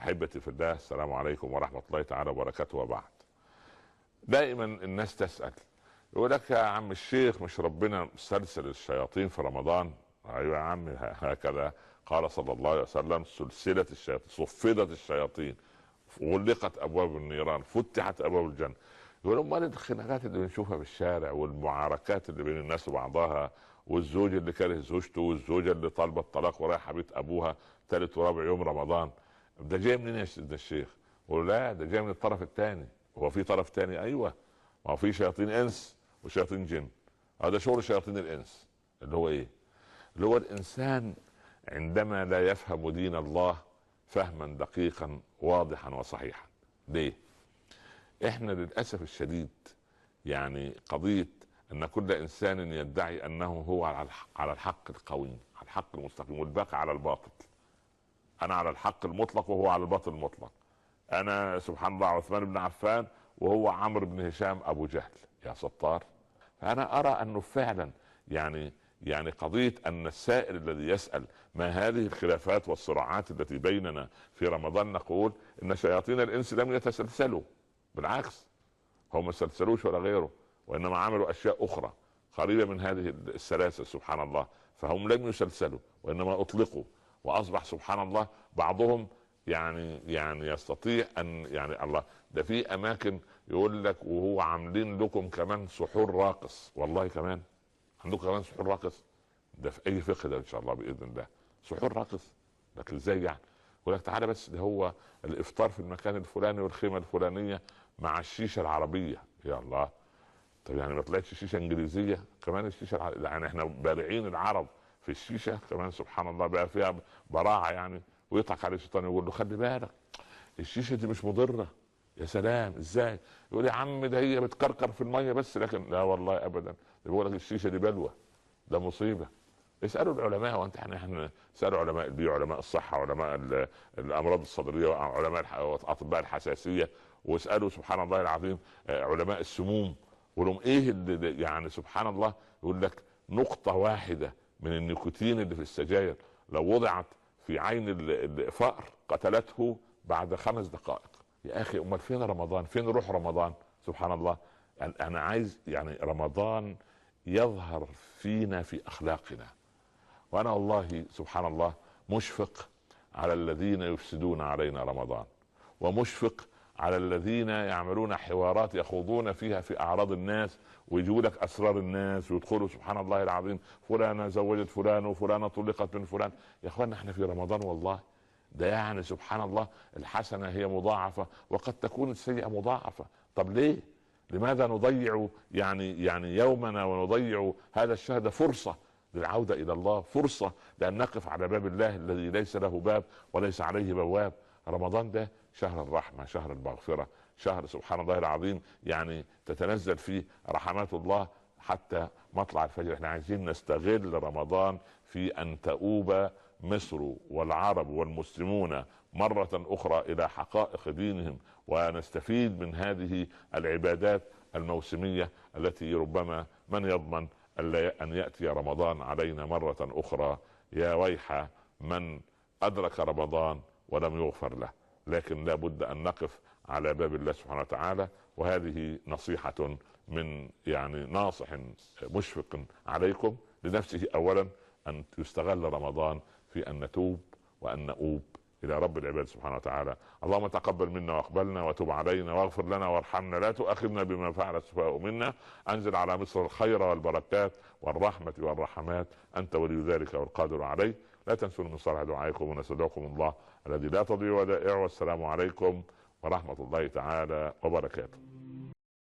احبتي في الله، السلام عليكم ورحمه الله تعالى وبركاته. وبعد، دائما الناس تسال، يقول لك يا عم الشيخ مش ربنا سلسل الشياطين في رمضان؟ ايوه يا عم، هكذا قال صلى الله عليه وسلم: سلسله الشياطين، صفدت الشياطين، غلقت ابواب النيران، فتحت ابواب الجنه. يقول امال الخناقات اللي بنشوفها في الشارع والمعاركات اللي بين الناس وبعضها، والزوج اللي كاره زوجته، والزوجه اللي طالبه الطلاق ورايحه بيت ابوها ثالث ورابع يوم رمضان، ده جاي منين يا سيدنا الشيخ؟ يقول لا، ده جاي من الطرف الثاني. هو في طرف ثاني؟ ايوه، ما هو في شياطين انس وشياطين جن. هذا شغل شياطين الانس، اللي هو ايه؟ اللي هو الانسان عندما لا يفهم دين الله فهما دقيقا واضحا وصحيحا. ليه؟ احنا للاسف الشديد يعني قضيه ان كل انسان يدعي انه هو على الحق القويم، على الحق المستقيم، والباقي على الباطل. انا على الحق المطلق وهو على الباطل المطلق. انا سبحان الله عثمان بن عفان وهو عمرو بن هشام ابو جهل، يا ستار. فانا ارى انه فعلا يعني قضيه ان السائل الذي يسال ما هذه الخلافات والصراعات التي بيننا في رمضان، نقول ان شياطين الانس لم يتسلسلوا، بالعكس، هم ما سلسلوش ولا غيره، وانما عملوا اشياء اخرى قريبه من هذه السلاسل سبحان الله. فهم لم يسلسلوا وانما اطلقوا، واصبح سبحان الله بعضهم يعني يستطيع ان الله ده في اماكن يقول لك وهو عاملين لكم كمان سحور راقص. والله كمان عندكم كمان سحور راقص؟ ده في اي فقه ده ان شاء الله باذن الله، سحور راقص. لكن ازاي يعني؟ يقول لك تعالى بس ده هو الافطار في المكان الفلاني والخيمه الفلانيه مع الشيشه العربيه. يا الله، طب يعني ما طلعتش شيشه انجليزيه كمان؟ الشيشه يعني احنا بارعين العرب في الشيشه كمان سبحان الله، بقى فيها براعه يعني. ويضحك عليه الشيطان يقول له خلي بالك الشيشه دي مش مضره. يا سلام، ازاي؟ يقول يا عم ده هي بتكركر في الميه بس، لكن لا والله ابدا، بيقول لك الشيشه دي بلوه، ده مصيبه. اسالوا العلماء، وانت احنا اسالوا علماء البيئه، علماء الصحه، علماء الامراض الصدريه، علماء اطباء الحساسيه، واسالوا سبحان الله العظيم علماء السموم، ولهم ايه اللي يعني سبحان الله. يقول لك نقطه واحده من النيكوتين اللي في السجاير لو وضعت في عين الفأر قتلته بعد 5 دقائق. يا اخي امال فين رمضان؟ فين روح رمضان؟ سبحان الله. يعني انا عايز يعني رمضان يظهر فينا في اخلاقنا. وانا والله سبحان الله مشفق على الذين يفسدون علينا رمضان، ومشفق على الذين يعملون حوارات يخوضون فيها في اعراض الناس، ويجيبوا لك اسرار الناس، ويدخلوا سبحان الله العظيم فلانه زوجت فلان وفلانه طلقت من فلان. يا اخوانا احنا في رمضان والله، ده يعني سبحان الله الحسنه هي مضاعفه وقد تكون السيئه مضاعفه. طب ليه؟ لماذا نضيع يعني يومنا ونضيع هذا الشهر؟ ده فرصه للعوده الى الله، فرصه لان نقف على باب الله الذي ليس له باب وليس عليه بواب. رمضان ده شهر الرحمه، شهر المغفره، شهر سبحان الله العظيم يعني تتنزل فيه رحمات الله حتى مطلع الفجر. احنا عايزين نستغل رمضان في ان تؤوب مصر والعرب والمسلمون مرة أخرى إلى حقائق دينهم، ونستفيد من هذه العبادات الموسمية التي ربما من يضمن أن يأتي رمضان علينا مرة أخرى. يا ويح من أدرك رمضان ولم يغفر له. لكن لا بد أن نقف على باب الله سبحانه وتعالى، وهذه نصيحة من ناصح مشفق عليكم لنفسه أولا، أن يستغل رمضان في أن نتوب وأن نؤوب إلى رب العباد سبحانه وتعالى. اللهم تقبل منا واقبلنا وتب علينا واغفر لنا وارحمنا، لا تؤاخذنا بما فعل السفهاء منا، أنزل على مصر الخير والبركات والرحمة والرحمات، أنت ولي ذلك والقادر عليه. لا تنسوا من صالح دعائكم، ونستودعكم الله الذي لا تضيع ودائعه. والسلام عليكم ورحمة الله تعالى وبركاته.